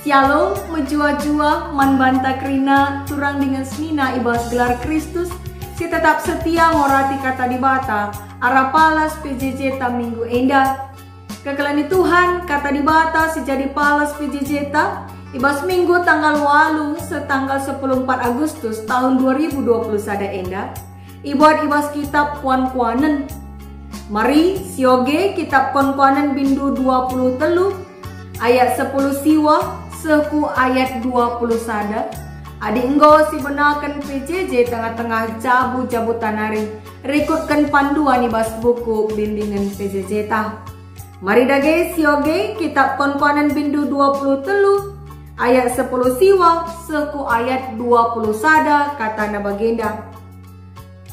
Shalom, menjua-jua, man banta krina, turang dengan semina ibas gelar Kristus, si tetap setia ngorati kata di bata, arapalas PJJ ta minggu endah. Kekelani Tuhan, kata di bata si jadi palas PJJ ta, ibas minggu tanggal 8 setanggal 14 Agustus tahun 2020 sada endah. Ibuat ibas kitab kuan-kuanen. Mari sioge kitab kuan-kuanen bindu 20 telu, ayat 10 siwa, seku ayat 20 sada. Adi enggo si benakan PJJ tengah-tengah jabu tanari. Rikutkan panduan ibas buku bimbingan PJJ ta. Mari dage sioge kitab kuan-kuanen bindu 20 telu, ayat 10 siwa, seku ayat 20 sada, kata na bagenda.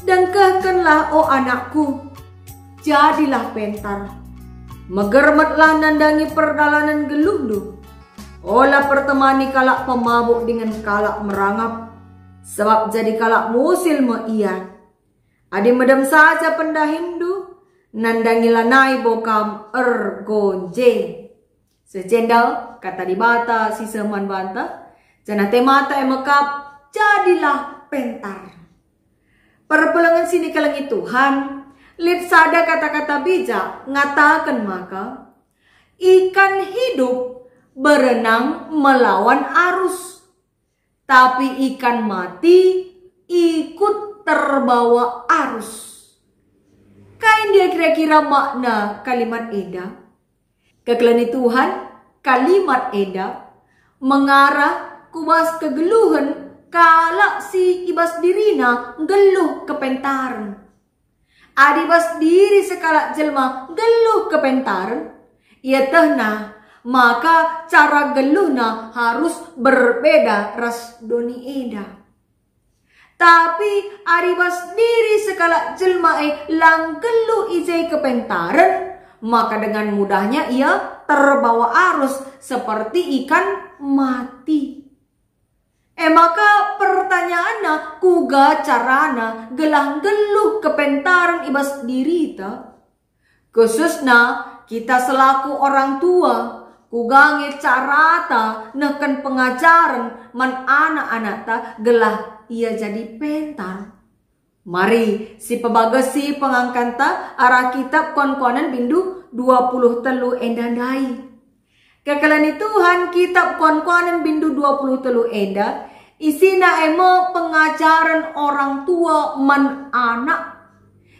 Dan kehkenlah o anakku, jadilah pentar. Megermetlah nandangi perdalanan gelundu. Olah pertemani kalak pemabuk dengan kalak merangap. Sebab jadi kalak musil me ia. Adi medem saja pendahindu. Nandangi lanai bokam ergonje. Sejendal kata di bata si seman banta. Jana temata emekap jadilah pentar. Perpelengan sini kelengi Tuhan. Lid sada kata-kata bijak ngatakan maka ikan hidup berenang melawan arus, tapi ikan mati ikut terbawa arus. Kain dia kira-kira makna kalimat eda. Kekelani Tuhan, kalimat eda mengarah kubas kegeluhan kalak si ibas dirina geluh kepentaran. Adibas diri sekalak jelma geluh kepentaran. Ia tehna maka cara geluhna harus berbeda ras doni eda. Tapi adibas diri sekalak jelma lang geluh ijai kepentaran, maka dengan mudahnya ia terbawa arus seperti ikan mati. Maka pertanyaanna kuga carana gelang geluh kepentaran ibas diri ta. Khususna kita selaku orang tua kugange carata neken pengajaran man anak-anak ta gelah ia jadi pentar. Mari si pebagasi pengangkanta arah kitab kuan-kuanan bindu 20 telu endandai. Kekelani Tuhan kitab kuan-kuanan bindu 20 telu enda isina emo pengajaran orang tua man anak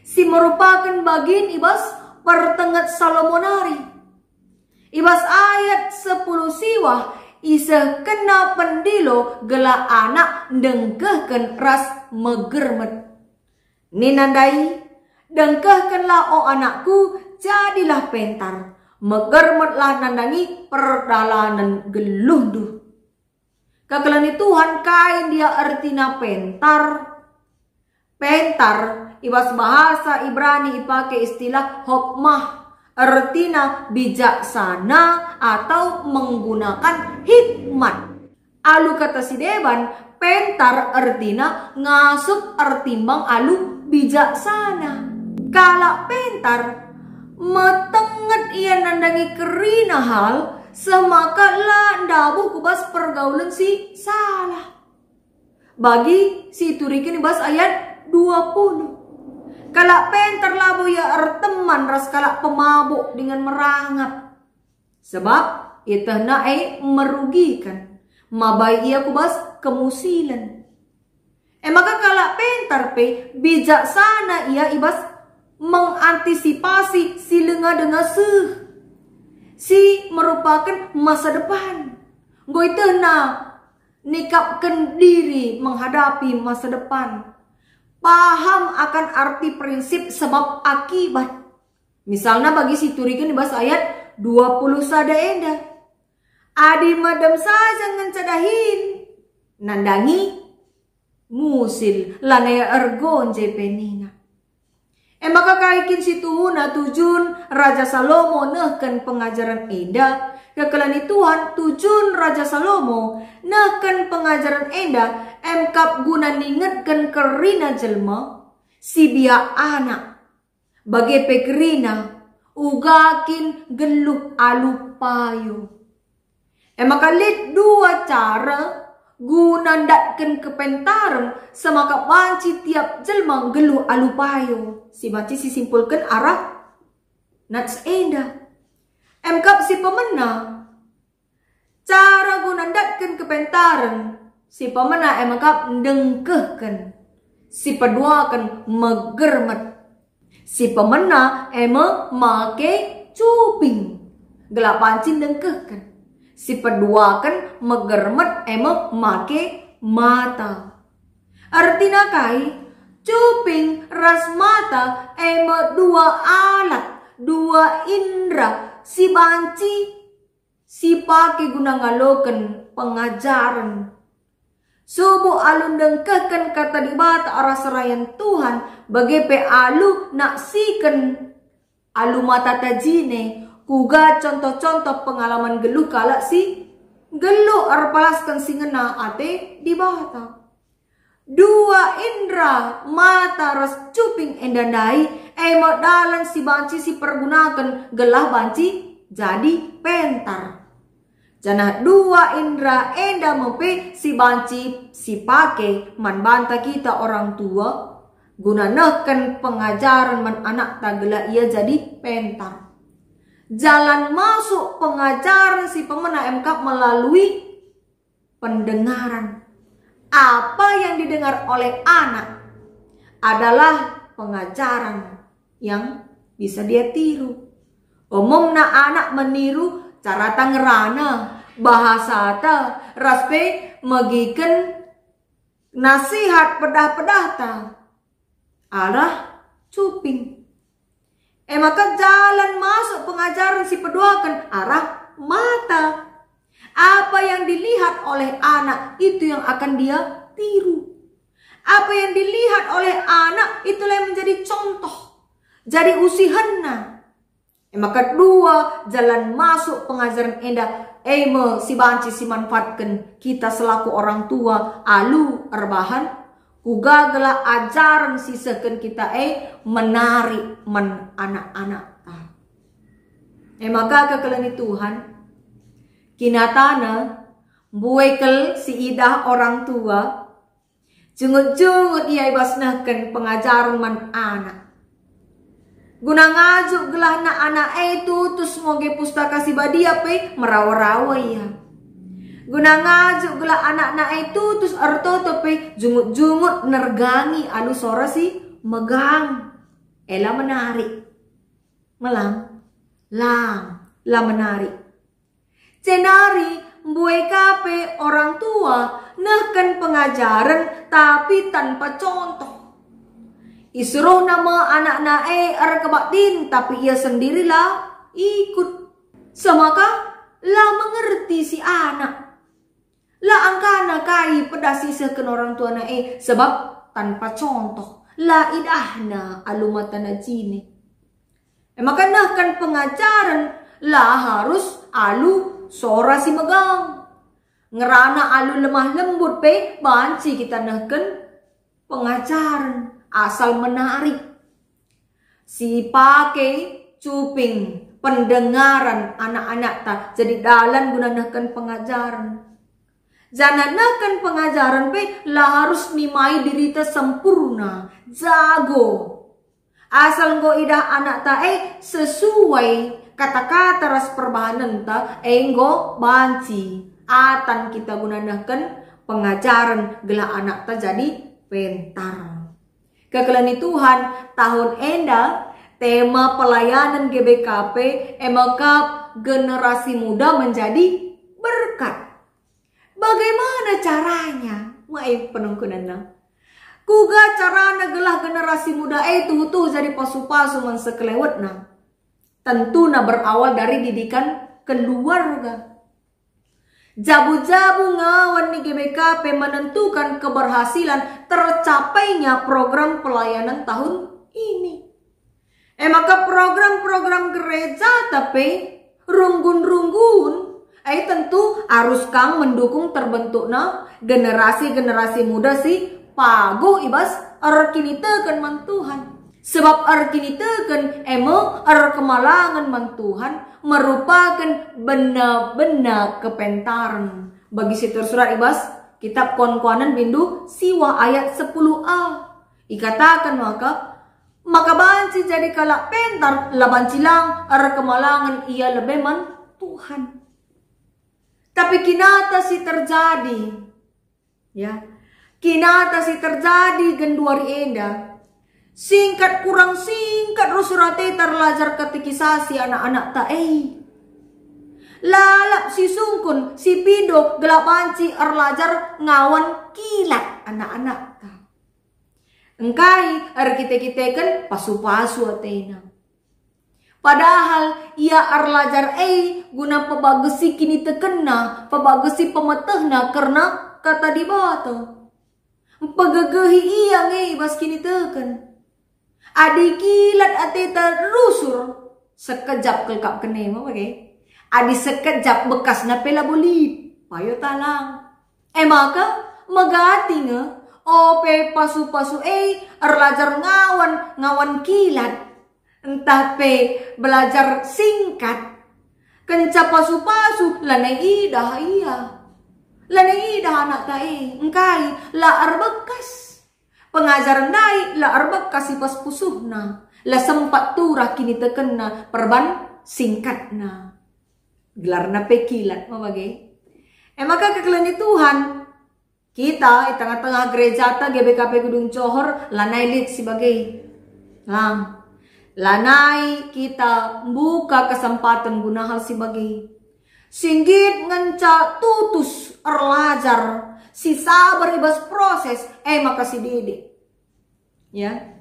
si merupakan bagian ibas pertengat Salomonari. Ibas ayat 10 siwah isa kena pendilo gela anak dengkehken ras megermet. Ninandai dengkehkenlah o anakku jadilah pentar. Megermetlah nandangi perdalanan gelunduh. Kekelani Tuhan kain dia artina pentar. Pentar ibas bahasa Ibrani ipake istilah hokmah. Artina bijaksana atau menggunakan hikmat. Alu kata si Deban, pentar artina ngasup artimbang alu bijaksana. Kala pentar metenget ia nandangi kerina hal semaka la ndabuh kubas pergaulan si salah. Bagi si turikin ibas ayat 20. Kalak pentar labo ya arteman ras kalak pemabuk dengan merangap. Sebab itah nae merugikan. Mabai ia kubas kemusilan. Maka kalak pentar pe bijaksana ia ibas mengantisipasi si lenga dengan si merupakan masa depan. Goi tena nikapkan diri menghadapi masa depan. Paham akan arti prinsip sebab akibat. Misalnya bagi si turikan di bahasa ayat 20 sada enda. Adi madam saja ngencadahin. Nandangi musil lanaya ergonje penina. Maka kaikin si tuhuna tujun Raja Salomo nehken pengajaran enda. Kekelani Tuhan tujun Raja Salomo nehken pengajaran enda. Emkap guna ningetken kerina jelma si biak anak. Bagi pekerina ugakin geluh alu payu. Maka lihat dua cara guna ndatkan kepentaran semaka banci tiap jelma gelu alupayo. Si banci si simpulkan arah nats enda. Emkap si pemena cara guna ndatkan kepentaran si pemena emkap dengkehkan. Si peduakan megermet. Si pemena make cuping. Gelap pancin dengkehkan. Si peduakan megermet make mata. Artinya kai cuping ras mata dua alat, dua indra si banci si pake guna ngaloken pengajaran. Subuh alun dengkekan kata di bata arah serayan Tuhan bagi pe alu naksikan alu mata tajine kuga contoh-contoh pengalaman gelu kala si gelu arpalaskan si ngena ate di bata. Dua indra mata ras cuping endandai dalan si banci si pergunakan gelah banci jadi pentar. Jana dua indra enda mepe si banci si pake man banta kita orang tua guna neken pengajaran man anak tagela ia jadi pentar. Jalan masuk pengajaran si pemena MK melalui pendengaran. Apa yang didengar oleh anak adalah pengajaran yang bisa dia tiru. Umumna anak meniru cara tangerana bahasa ta raspe magiken nasihat pedah-pedah ta arah cuping. Maka jalan masuk pengajaran si peduakan arah mata. Apa yang dilihat oleh anak itu yang akan dia tiru. Apa yang dilihat oleh anak itulah yang menjadi contoh. Jadi usihanna. Maka dua jalan masuk pengajaran enda si banci si manfaatkan kita selaku orang tua alu erbahan kugagala ajaran sisakan kita menarik men anak-anak maka kekelani Tuhan kinatana buekel si idah orang tua jungut-jungut ia ibasnahkan pengajaran man anak. Guna ngajuk gelah na anak itu terus moge pustaka si badia pe merawa-rawa ya. Guna ngajuk gelah anak na itu terus arto pe jungut-jungut nergangi alu sora si megang. Ela menarik. Melang. Lang. La menarik. Cenari mbue kape orang tua nehkan pengajaran tapi tanpa contoh. Isuruh nama anak nae kebatin tapi ia sendirilah ikut. Semaka lah mengerti si anak. Lah angkana kai pedasi seken orang tua nae sebab tanpa contoh. La idahna alumata najine. Maka nahkan pengajaran lah harus alu sora si megang. Ngerana alu lemah lembut pe banci kita nahkan pengajaran. Asal menarik. Si pakai cuping pendengaran anak-anak tak jadi dalan gunanakan pengajaran. Jananakan pengajaran pe lah harus nimai diri ta sempurna, jago. Asal go idah anak ta sesuai kata-kata ras perbahanan ta go banci. Atan kita gunanakan pengajaran gelah anak ta jadi pentar. Kekelani Tuhan tahun enda tema pelayanan GBKP emakap generasi muda menjadi berkat. Bagaimana caranya? Maaf penungkunanna. Kuga carana gelah generasi muda itu jadi pasu-pasu mensekelewetna. Tentuna berawal dari didikan keluarga. Jabu-jabu ngawan di GBKP menentukan keberhasilan tercapainya program pelayanan tahun ini. Maka program-program gereja tapi runggun-runggun tentu harus kang mendukung terbentuknya generasi-generasi muda si pago ibas erkinitekan man Tuhan. Sebab kini teken emang kemalangan man Tuhan merupakan benar-benar kepentaran. Bagi situr surat ibas kitab Konkuanan bindu siwa ayat 10a. Ikatakan maka banci jadi kalak pentar laban cilang kemalangan ia lebih man Tuhan. Tapi kinata si terjadi, ya, kinata si terjadi genduari enda. Singkat kurang singkat rusurate terlajar katekisasi anak-anak ta lalap si sungkun si pido gelap banci erlajar ngawan kilat anak-anak ta. Engkai kita kan pasu-pasu atena. Padahal ia arlajar guna pabagesi kini tekena, pabagesi pemetehna karena kata di bata. Pagagahi iya bas kini teken. Adi kilat ateta rusur sekejap kelkap kenema bagai. Adi sekejap bekas na pela bolit. Payo talang. Maka magati nga ope pasu-pasu arlajar ngawan kilat. Entah pe belajar singkat. Kenca pasu-pasu lanai idah iya. Lanai idah anak ta engkai laar bekas. Pengajaran naik laar bekas si pas pusuhna. La sempat turah kini tekena perban singkatna. Gelarna pe kilat mabage. Maka kekelani Tuhan. Kita di tengah-tengah gereja ta GBKP Gedung Johor lanai lit sebagai lanai kita buka kesempatan guna hal sebagai singgit nganca tutus erlajar si sabar ibas proses maka si dede ya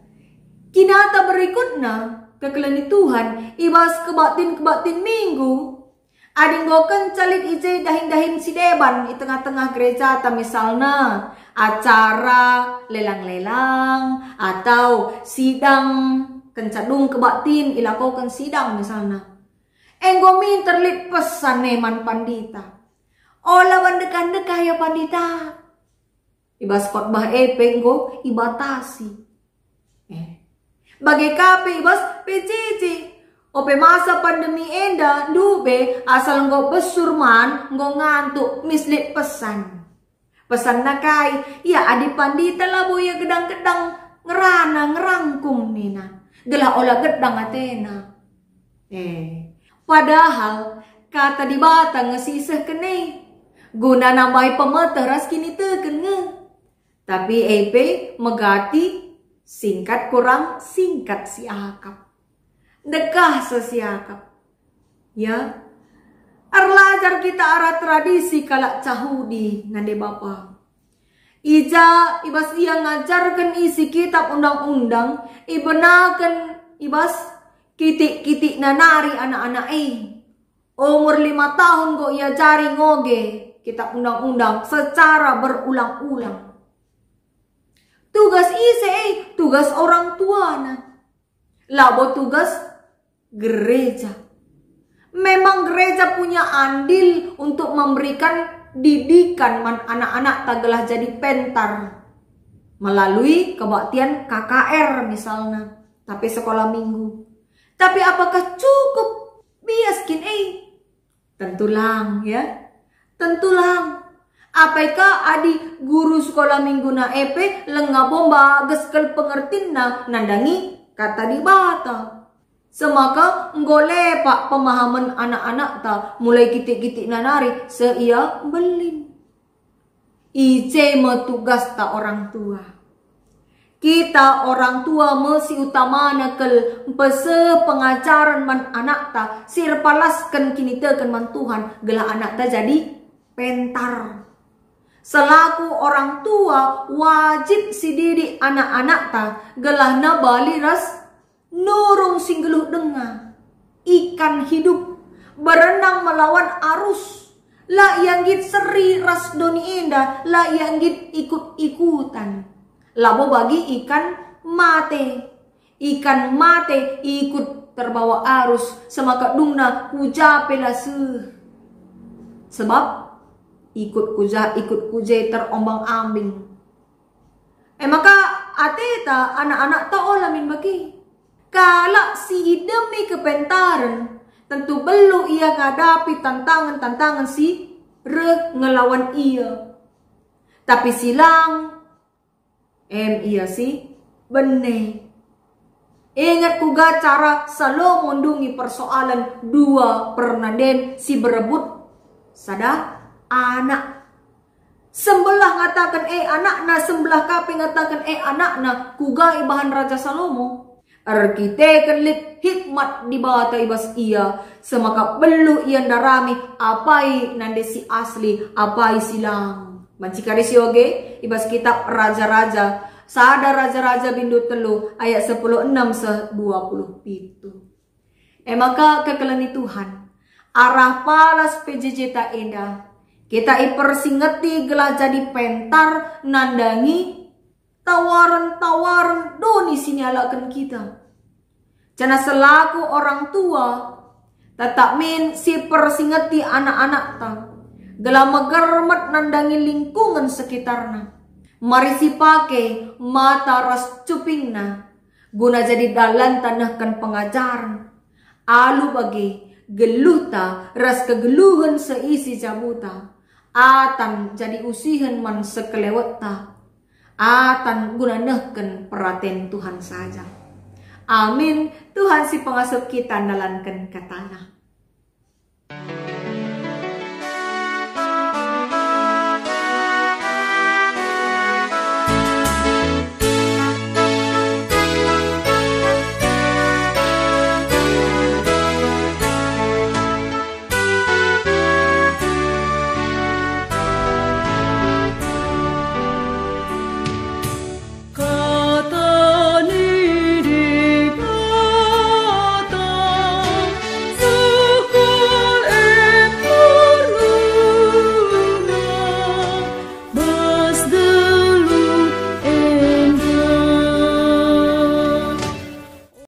kinata berikutnya kekelani Tuhan ibas kebatin minggu ading goken calik ije dahin si deban di tengah-tengah gereja ta misalnya acara lelang-lelang atau sidang kencadung kebatin ilakokan sidang misalnya. Enggomin terlit pesan neman pandita. Ola bandekah ya pandita. Ibas khotbah penggo ibatasi. Bagi kape ibas PJJ. Ope masa pandemi enda dube asal nggo besurman nggo ngantuk mislit pesan. Pesan nakai ya adi pandita labo ya gedang-gedang ngerana ngerangkum nina. Gelah olah gedang atena. Padahal kata di batang ngesisah kene. Guna nambahi pemetah ras kini teken nge. Tapi megati singkat kurang singkat si akap. Dekah sesiakap. Ya. Arlajar kita arah tradisi kalak cahudi nade bapa. Ija ibas ia ngajarkan isi kitab undang-undang, ibenakan ibas kitik-kitik nanari anak-anak umur 5 tahun kok ia jari ngoge kitab undang-undang secara berulang-ulang. Tugas isi tugas orang tua na. Labo tugas gereja. Memang gereja punya andil untuk memberikan didikan anak-anak tagelah jadi pentar melalui kebaktian KKR misalnya, tapi sekolah minggu. Tapi apakah cukup biaskin tentulang ya, tentulang. Apakah adi guru sekolah minggu na lengabomba geskel pengertina nandangi kata di bata. Semaka nggole pak pemahaman anak-anak ta mulai kitik-kitik nanari seia belin. Ice metugas ta orang tua. Kita orang tua mesti utamana kel pese pengajaran man anak ta sirpalaskan kini teken man Tuhan gelah anak ta jadi pentar. Selaku orang tua wajib si didik anak-anak ta gelah na bali ras nurung singgeluh dengar ikan hidup berenang melawan arus la yang git seri ras doni enda la yang git ikut-ikutan labo bagi ikan mate ikut terbawa arus semaka dungna kuja pelase sebab ikut kuje terombang-ambing maka ateta anak-anak ta olamin bagi Kalau si demi kepentaran, tentu belum ia ngadapi tantangan-tantangan si ngelawan ia. Tapi silang, iya sih, bener. Ingat kuga cara selalu mendungi persoalan dua pernaden si berebut sada anak. Sembelah ngatakan anakna, sebelah kape ngatakan anakna, kuga ibahan Raja Salomo. Arkite lit hikmat di bawah ibas ia, semaka belu ia darami apai nande si asli, apai silang. Mancikari si oge, ibas kitab Raja-Raja, sada Raja-Raja bindu telu, ayat 16-27. Maka kekelani Tuhan, arah palas PJJ tak indah. Kita ipersingeti gelah jadi pentar nandangi tawaran-tawaran doni sinyalakan kita. Cana selaku orang tua tetap min si persingeti anak-anak ta. Gelah megermet nandangi lingkungan sekitarna. Mari si pake mata ras cupingna guna jadi dalan tanahkan pengajaran. Alu bagi geluh ta ras kegeluhan seisi jabuta. Atan jadi usihan man sekelewat ta. Atan guna nehken perhatian Tuhan saja. Amin. Tuhan si pengasuh kita nalankan ke tanah.